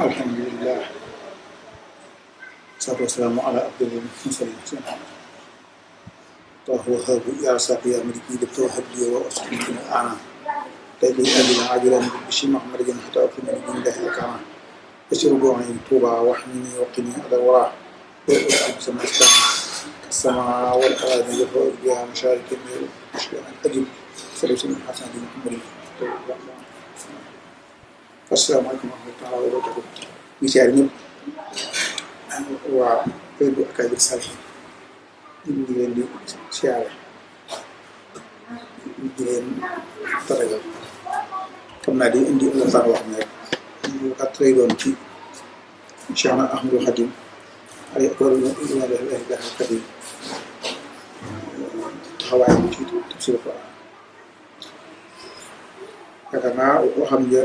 الحمد لله والصلاة والسلام على أفضل المرسلين سيدنا الله وهاب يا ساقي يا ملكي دكتور هدي وأسكن في الأعلى تأتي أجل عاجلا بشي محمد جن حتى أكون من دين الله الكرام أشر بوعي طوبى واحمني وقني على الورى وأسلم سما السماء والأراضي يفوز بها مشارك المير أجل سلسل الحسن بن محمد السلام عليكم ورحمة الله وبركاته بيسير نب وفيدو أكاديمي صالحين ñu ngi leen di siyaare di leen taragal xam naa di indi waxtaan wax ne lu gàtt lay doon ci Cheikh Ahmadou Khadim ay kat yi taxawaay bi ci tafsir ko yaakaar naa waxam nga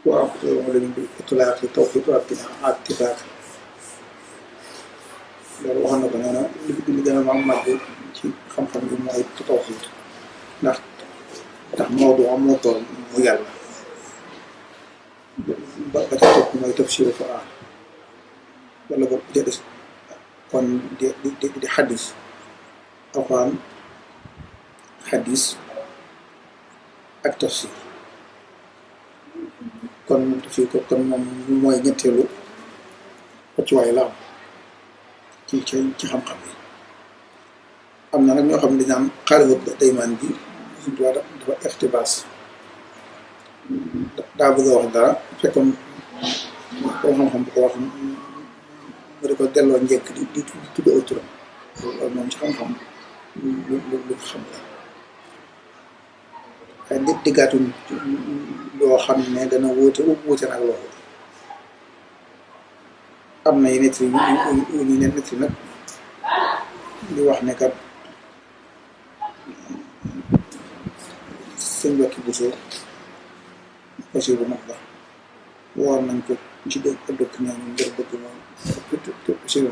waaw moom la ñu di itulaat yi tawfiq ak tifaaq loolu waxoon na ko nee na li gën a màgg ci xam-xam bi mooy tawhiid ndax Maodo moo toll mu yàlla ba ca topp mooy tafsiru Quraan wala boog ca des kon di xadis Alxuraan xadis ak tafsir kon tafsir ko kon moom mooy ñetteelu wàccuwaay la am ci xam-xam yi am na nag ñoo xam ne dañu am xaalis daymaan bi suñu tubaab dafa iqtibaas daa bëgg a wax dara fekkoon koo xam-xam bu ko wax mu di ko delloo njëkk di tudd aw turam loolu moom ci xam-xam lu xam la waaye diggaatuñ loo xam ne dana wuute nag loolu am na yeneen yu ñu nett nag di wax ne kat sëñ Mbacke Bousso Bachir bu mag ba woor nañ ko ci dëkk ñoom ngir bëgg moom Bachir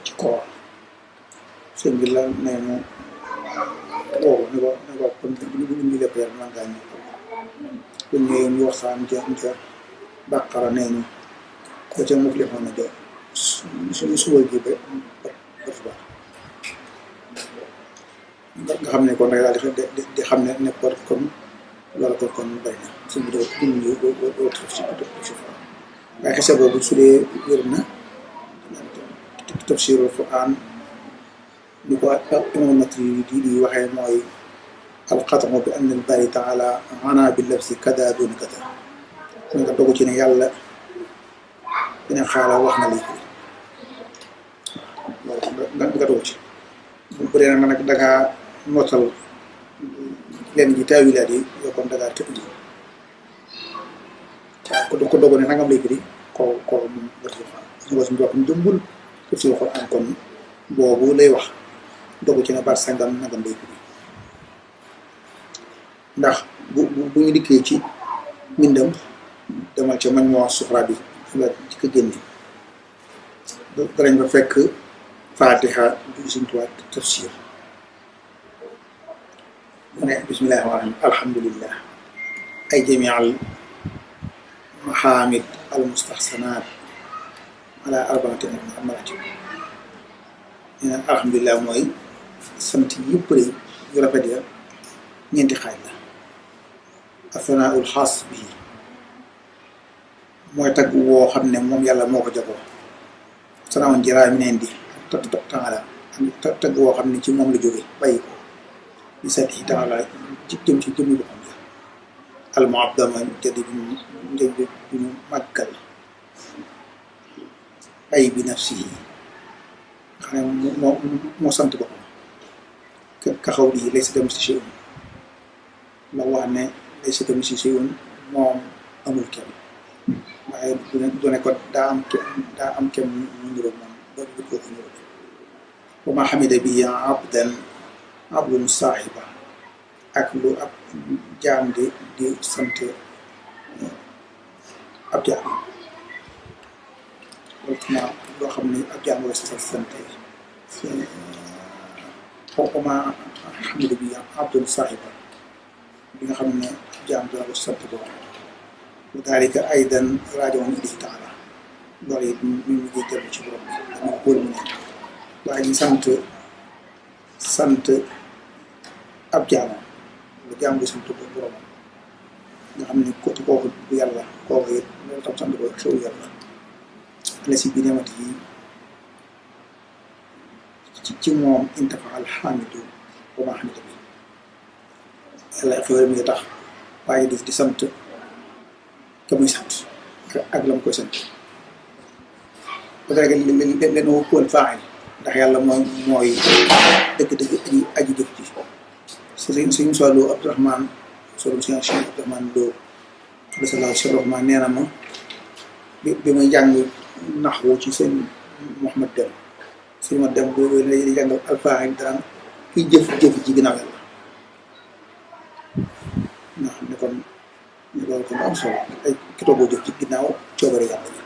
ci koor sëñ bi la nee mu woowu ne ko kon ñu lépp yàlla man ngaa ñëw bu ñëwee ñu waxtaan ca Baqara nee ñu ko ca mu lefoon na jox suñu suba ji ba suba nga xam ne kon rek daal di xam ne nekkoon kon loolu kon bari na suñu doo ci waaye xese boobu su dee wér na tafsirul Quraan ni ko imam Maturidi di waxee mooy alxatamu bi anna al-baari taala ana bi lafsi kada dun kada su nga dogu ci ne yàlla dina xaaral wax na lii loolu nga dogu ci bu dee nag dangaa nootal leen ji taawilaat yi yoo kon dangaa tëb ji waaw ko dogu ne nangam lay firi ko moom wati xam ñu was ñu wax ñu jëmbul tëf si waxoon an kon boobu lay wax dogu ci ne baat sangam nangam lay firi ndax bu ñu dikkee ci mbindam demal ca man moo suxra bi la ci ko génne danañ fa fekk Fatiha bi Sëñ Tuubaa tafsir mu ne bismillahi rahmaani rahiim alhamdulillah ay jamii al mahamid al mustahsanat ala arbaati maratib nee na alhamdulillah mooy sant yëpp rek yu rafet ya ñeenti xaaj la asanaaul xaas bii mooy tagg woo xam ne moom yàlla moo ko jagoo sanaawoon jiraa mi neen di taala tagg woo xam ne ci moom la jóge bàyyi ko di sati taala ci jëm ci jëmmi boppam ja almuabdama jadi bi ñu màggal ay bi nafsi yi xam ne moo sant boppam ka xaw lii lay si dem si siun la wax ne lay si dem si siun moom amul kenn waaye du ne ko daa am kenn mu niroog moom loolu du ko niroog wa ma xamida bi abdun saaxiba ak lu ab jaam di sant ab jaam loolu xanaa loo xam ne ab jaam la sant wa ma xamida bi abdun saaxiba bi nga xam ne jaam dana ko sant ko wa dalika aydan rajiun ilayhi taala loolu it ñu ngi dellu ci borom bi dama wóor mu ne waaye ñu sant ab jaamam lu jaam bi sant ko boromam nga xam ne côté kooku bu yàlla kooku it loolu tam sant ko xew yàlla la si bi nemati yi ci moom intafa alxamidu wa ma xamida bi yàlla xewal mi ngi tax waaye di sant ka muy sant ak la mu koy sant peut-être que leen wëppoon faa'il ndax yàlla mooy dëgg-dëgg aji jëf ji suñu solu Abdourahman solum si Cheikh Abdourahman Lo alasala Cheikh Abdourahman nee na ma bi may jàng naxwu ci sëñ Mouhamad Dem sëñ Mouhamad Dem boobu lay jàngal alfaa'il daan kiy jëf ji ginnaaw yàlla nga xam ne kon loolu kon am solo ay ki toogoo jëf ci ginnaaw coobare yàlla ji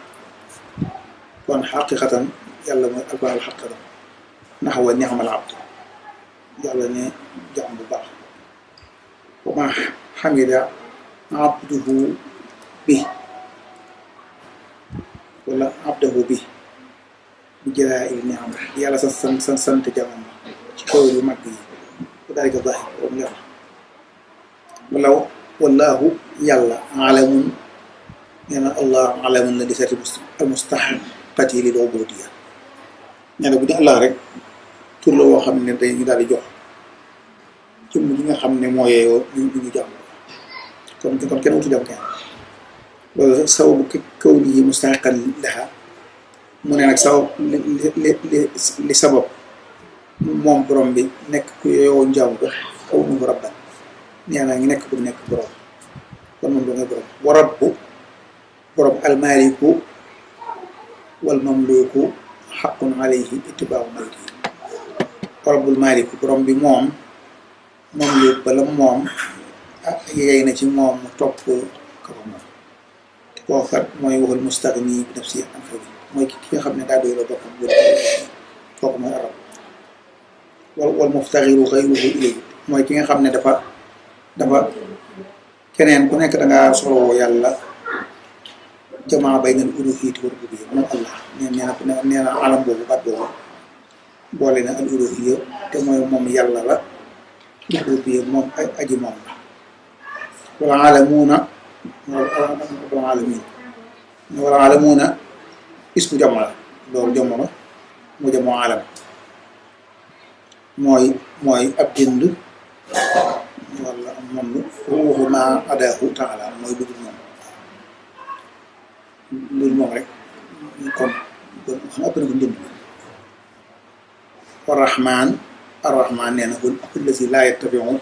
kon xaqiqatan yàlla mooy alfaa'il xaqiqatan naxwa ni'mal abd yàlla ne jaam bu baax wa ma xamida abduhu bi wala abdahu bi jëlaa il ni'am yàlla sa sant jaamam ci kaw yu mag yi bu daal di baax borom leer wallahu yàlla alamun nee na allah alamun la di seeti almustaxaqati lil ubudiyya nee na bu ñu allah rek tur la woo xam ne dañu daal di jox jëmm ji nga xam ne moo yeeyoo ñu jàmm kon kenn wutu jàmm kenn loolu sababu kaw lii mustaxiqan laha mu ne nag sabab li sabab moom borom bi nekk ku yeeyoo njàmm ko kaw nu rabban nee na ñu nekk bu nekk borom kon moom doo ngay borom wa rabbu borom almaliku wal mamluku xaqun alayhi ittibaahu maliki rabbul maliku borom bi moom lu bala moom yey na ci moom mu topp ka ko moom te koo kat mooy waxul mustagni bi nafsi an xëy mooy ki nga xam ne daa doy la boppam bu kooku mooy arab wal muftaxiru xayruhu ilay mooy ki nga xam ne dafa keneen ku nekk dangaa solowoo yàlla jamaa bay nal uluhiyyati wal rububiyya moom allah nee na alam boobu baat boobu boole na al uluhiyya te mooy moom yàlla la rububiyya moom aji moom la wala alamuuna wala alamin wala alamuuna ismu jamo la loolu jamo la mu jamoo alam mooy ab dind wala moom waxu ma adaahu taala mooy dugg moom loolu moom rek kon xam ëpp na ko ndind arrahman nee na allazi laa yattabiu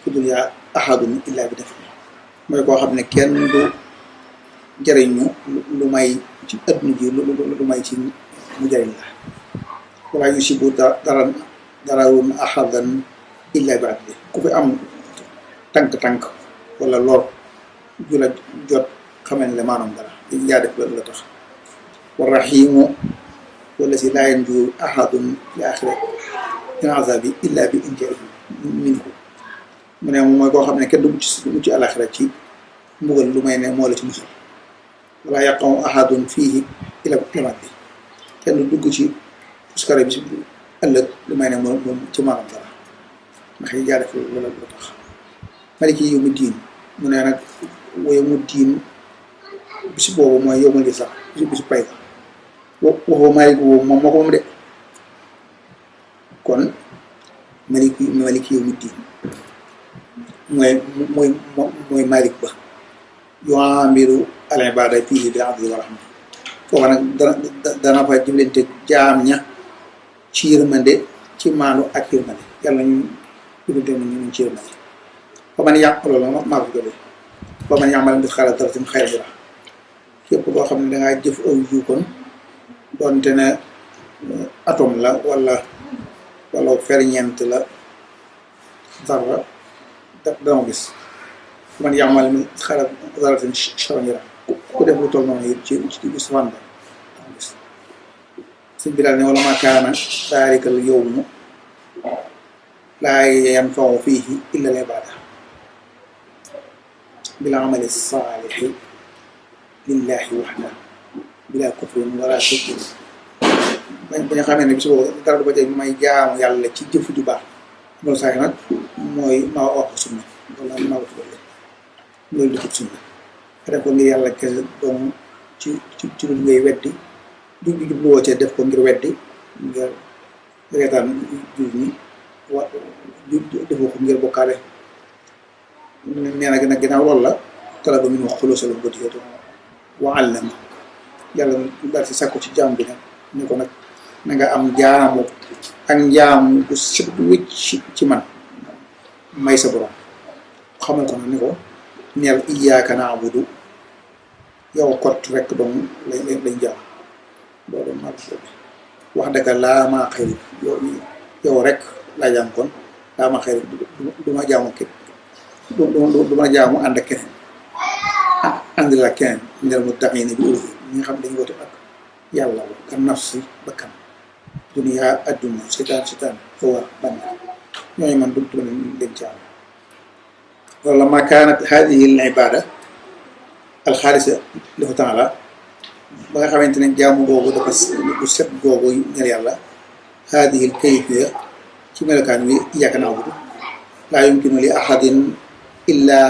fi dunya ahadun illa bi def mooy koo xam ne kenn du jëriñu lu may ci adduna ji lu may ci mu jëriñ la wala yusibu dararun ahadan illa bi adli ku fi am tànk wala lor ju la jot xamal ne maanaam dara yaa def la tax wa rahimu wala si laa yanju ahadun fi axira min azabi illa bi injaahi minhu mu ne mooy koo xam ne kenn du mucc ci alaxira ci mbugal lu may ne moo la ci musal wala yaqamu ahadun fiihi ila lamat bi kenn du dugg ci puskare bi si ëllëg lu may ne moom ci maanaam dara ndax yi yaa def la tax maliki yawmi diin mu ne nag yawmu diin bisi boobu mooy yowmal gi sax bisu pay ka waxoo malik boobu moom moo ko moom de kon maliki yawmi diin mooy malik ba yuamiru al ibada fihi bil adli wa rahma kooku nag dana fa jëflante jaam ña ci yërmande ci maanu ak yërmande yàlla ñu jëflante ñu ci yërmande ba man yàq loolu maa ko jëlee ba man yàmal mbir xaaral dara tamit xayma la képp koo xam ne dangaa jëf aw jiw kon doonte ne atome la wala ferñeent la dara dama gis man yàmal mbir xaaral dara tamit xayma ku def lu toll noonu yëpp ci bis fan la dama gis sëñ bi daal ne wala ma kaana daalikal yawmu laa yanfa'u fiihi illa al ibaada bil amali saalixi lillahi waxda bila kufrin wala shirkin ba nga xamee ne bis boobu dara du ko jël may jaamu yàlla ci jëf ju baax loolu saa nag mooy maa wax sunna loolu maa ko tuddee loolu du sunna def ko ngir yàlla kese donc ci lu ngay weddi du jubluwoo cee def ko ngir weddi ngir reetaan jur ñi defoo ko ngir bokkaale nee na nag ginnaaw loolu la talaba min xulusal ubudiyya wa allama yàlla daal si sàkku ci jaam bi nag ni ko nag na nga am jaamu ak njaamu bu set wécc ci man may sa borom xamal ko nag ni ko neel iyyaaka na'budu yow kot rek dong lañ jaam loolu maa wax dëgg laa maa xëy yow rek laa jaam kon laa maa xëy du ma jaamu képp du ma jaamu ànd ak keneen ànd la keneen ndel mu tax ni bi uluhi ñi nga xam dañu woote ak yàlla kan nafsi bakkan duniya adduna setaan hawa bànneex ñooñu man du leen jaam loolu la ma kaanat hadihi al ibada alxaalisa lahu taala ba nga xamante ne jaamu googu dafa bu set googu ñeel yàlla hadihi al kayfiya ci melokaan wi iyyaaka na'budu laa yumkinu li ahadin illa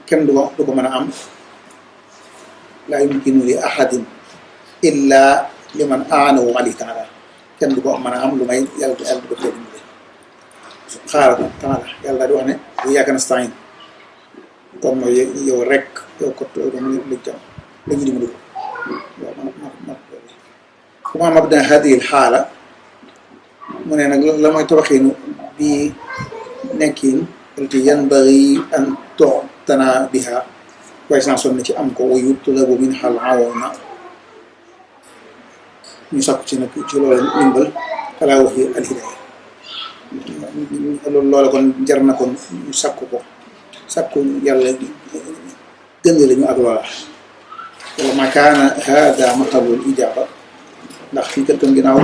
kenn du ko mën a am laa yumkinu li ahadin illa liman aanahu alayhi taala kenn du ko mën a am lu may yàlla du ko tee dimbale xaaral taala yàlla di wax ne iyyaaka nasta'iin kon mooy yow rek yow kot dama lañ jam la ñu dimbali ko waaw ma mabda hadihi al xaala mu ne nag la mooy tabaxiinu bii nekkin alti yanbaghi an tu'tana biha waaye sans sonn ci am ko wa yutlabu minha al-awna ñu sakku ci nag ci loolu ndimbal ala waxi al-hidaya loola kon jar na kon ñu sakku ko sakku yàlla gën lañu ak loola wala ma kaana hada matalul ijaba ndax fii kat kon ginnaaw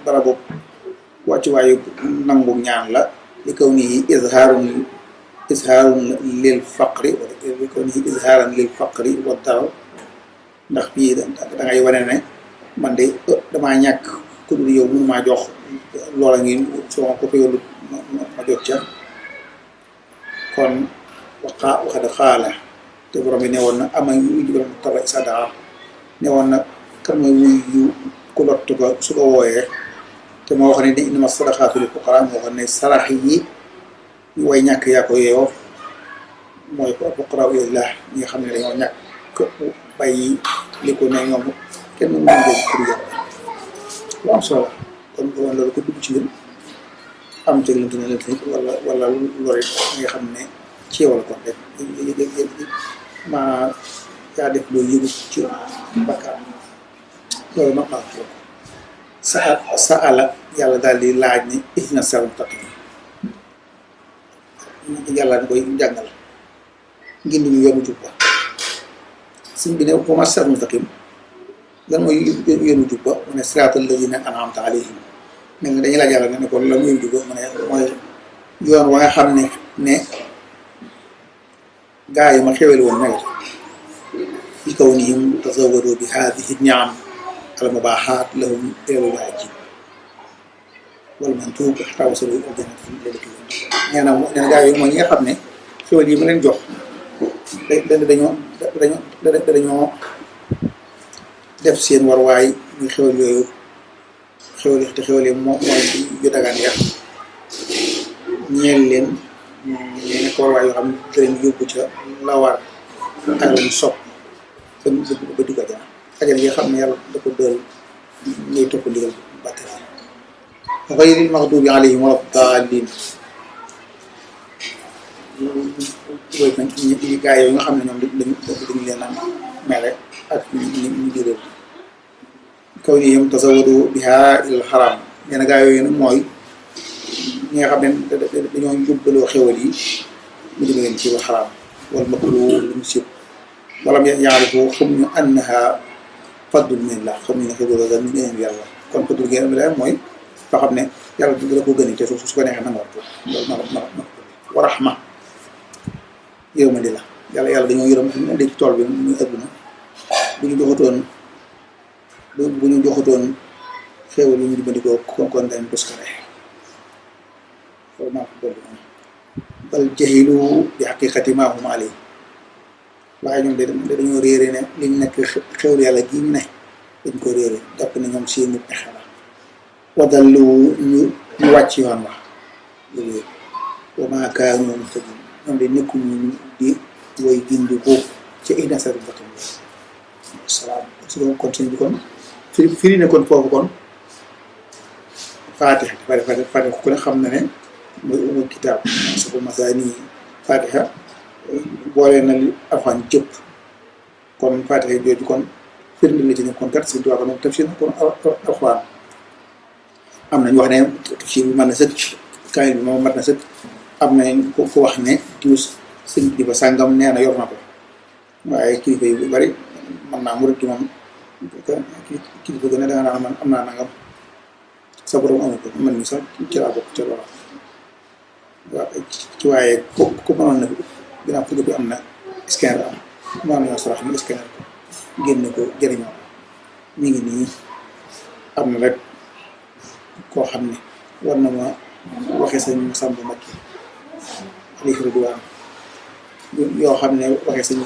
barabu wàccuwaayu nangu ñaan la li kaw nii izhaarun lil faqri li kaw nii izhaaran lil faqri wa darar ndax bii da ngay wane ne man de damaa ñàkk ku dul yow mënu maa jox loola ngi soo ma ko féyoolu ma jot ca kon waxada xaala te borom bi ne woon na ama yu jubal mu tara sadaa ne woon na kan mooy wuyu ku lott ko su ko wooyee te moo wax ne ni innama sadaqaatu lil fuqaraa moo wax ne sarax yi ñu way ñàkk yaa ko yeewoo mooy ko fuqaraa illah ñi nga xam ne dañoo ñàkk bàyyi li ko ne ñoom kenn mënu leen jël pour yàlla lu am solo kon loolu ko dugg ci ñun am ci lënt na lënt wala lorit nga xam ne ci yow la kon rek maa yaa def loolu yëgu ci bakkaar loolu ma baax sa ala yàlla daal di laaj ni ihdina siraatal mustaqiim yàlla da koy jàngal ngir ñu yoonu jub ba suñ bi ne wa maa siraatal mustaqiim lan mooy yoonu jub ba mu ne siraatal laziina an'amta alayhim ne nga dañuy laaj yàlla ne ko lan mooy jub ba mu ne mooy yoon wa nga xam ne gaa yi ma xewel woon nawet bi kaw nihim tazawwadu bi haadihi ni'am al mubaahaat lahum ilal waajib wal mantuub hattaa wasalu ilal jannati nee na gaa yooyu mooy ñi nga xam ne xewel yi ma leen jox dañoo def seen warwaay muy xewel yooyu xewel yi mooy yu dagaan ya ñeel leen ñu nekk warwaay yoo xam ne dinañ yóbbu ca la war ak lañ sopp ba dugg ajana yi nga xam ne yàlla da ko dël ñuy topp ndigal bàtte ghayril maghdubi alayhim wala daalliin ñi gaa yooyu nga xam ne ñoom dañu leen a mere ak ñu jëlee kaw nii yam tasawwadu bihaa ilal xaraam nee na gaa yooyu nag mooy ñi nga xam ne dañoo jubbaloo xewal yi mu jëme leen ci lu xaraam wala makruuh lu ñu sib wala yaarifu xam ñu annaha fadlun minallah xam ñu ne xewal la min indi yàlla kon fadlul ngeen am la mooy loo xam ne yàlla du la ko gën te su ko neexee nangoon ko loolu wa rahma yërmande la yàlla dañoo yërëm ñu indi ci tool bi muy adduna bu ñu joxatoon bu ñu joxatoon xéewal yi ñu dimbandikoo kon dañ toskare loolu maa ko dolli moom bal jahilu bi xaqiqati maa hum ali waaye ñoom de dañoo réere ne liñ nekk xewlu yàlla gii ñu ne dañ ko réere jàpp ne ñoom seeni pexe la wadallu ñu wàcc yoon wax loolu wa maa kaanu muhtadin ñoom de nekkuñu di way gindi ko ci inasari batam salaam si doon kon sëñ bi kon firi ne kon foofu kon Fatiha Fatiha ku ne xam na ne mooy umul kitaab sabu masaani Fatiha boole na li Alxuraan jëpp kon Fatiha jooju kon firnde la ci ne kon kat si duwaa ko moom tafsir na kon Alxuraan am nañu wax ne tafsir bi mën na sëkk kaamil bi moom mat na sëkk am nañ ko wax ne diwus sëñ bi ba sàngam nee na yor na ko waaye kilifa yi bu bari man naa mu rëdd moom kilifa gën a danga naan man am naa nangam sa borom amu ko man mi sax ci laa bokk ca loola waaw ci waaye ko mënoon na ginnaaw fi bi am na scanner am moo am na sarax ñu scanner ko génne ko jëriñoo mi ngi nii am na rek koo xam ne war na ma waxee sañ Samba Mbacké alayhi ridwaan yoo xam ne waxee sañ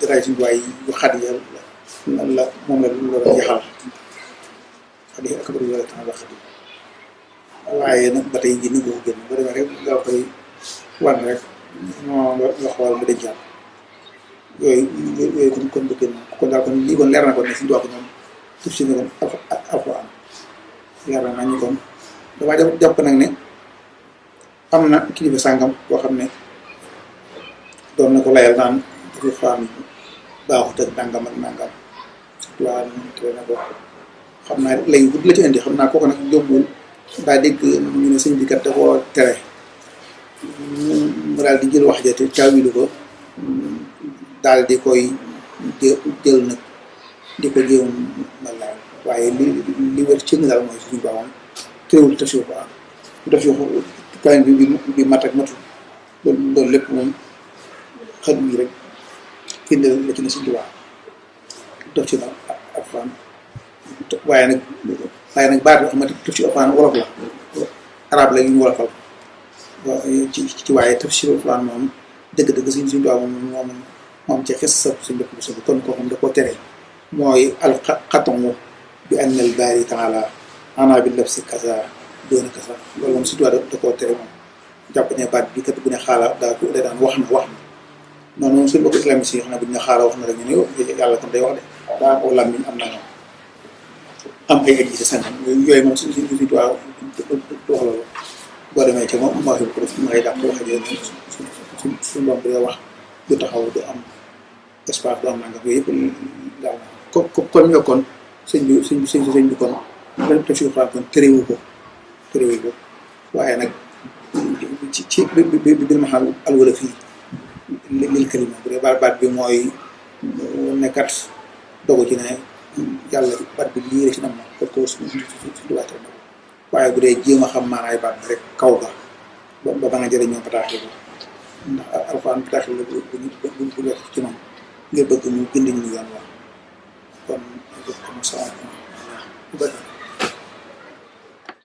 jataay suñu waay yu xat ya la moom la jaxal xadi akabaru wala temps la xadi waaye nag ba tey ji ni ko génn ba demee rek nga koy wan rek moo nga xool ba dencaat yooyu kon bu génn kon daal kon lii kon leer na ko ne suñu dox ñoom tuf si ne kon Alxuraan leer na ñu kon damaa jàpp nag ne am na kilifa sàngam boo xam ne doon na ko layal naan dafa faam baaxut ak nangam ak nangam surtout waa tere na ko xam naa lay gudd la ci indi xam naa kooku nag jombul daa dégg ñu ne sëñ bi kat da koo tere mu daal di jël wax ja te taawilu ko daal di koy jël nag di ko jéem mel naa waaye li wër ci daal mooy suñu baaxoon teewul tafsir ko am tafsir kaay bi mat ak matul loolu lépp moom xel yi rek firnde la ci ne suñu tubaab def ci nag ak fan waaye nag baat bi xam nga def ci Alxuraan wolof la arab la ñu wolofal ci waaye tafsir Alxuraan moom dëgg-dëgg suñu tubaab moom ci xes sa suñu dëkk bu sobi kon koo xam da koo tere mooy alxatongu bi annal baari taala ana bi lab si kasa doona kasa loolu moom surtout da koo tere moom jàpp ne baat bi kat bu ne xaala daa daan wax na noonu moom suñu bokk islamique si yoo xam ne bu ñu ne xaala wax na rek ñu ne yow yàlla kon day wax de daa ko làmmiñ am na ñoom am ay aj sa sànni yooyu moom suñu tuwaa du wax loolu boo demee ci moom maa fi ko def ma ngay dàq wax suñu doom bi wax du taxaw du am espace du am nangam yooyu yëpp daal kon nga kon sëñ bi kon benn tafsir Alxuraan kon terewu ko waaye nag ci bi ma xam alwala fii lil kalima bu dee baat bi mooy nekkat dogu ci ne yàlla baat bi lii rek ci nam na kon ko suñu waate na waaye bu dee jéem a xam maanaay baat bi rek kaw ga ba ba nga jëriñoo bataaxi bi ndax Alxuraan bataaxi la bu nekk ci moom ngir bëgg mu gindi ñu yoon wax kon am sa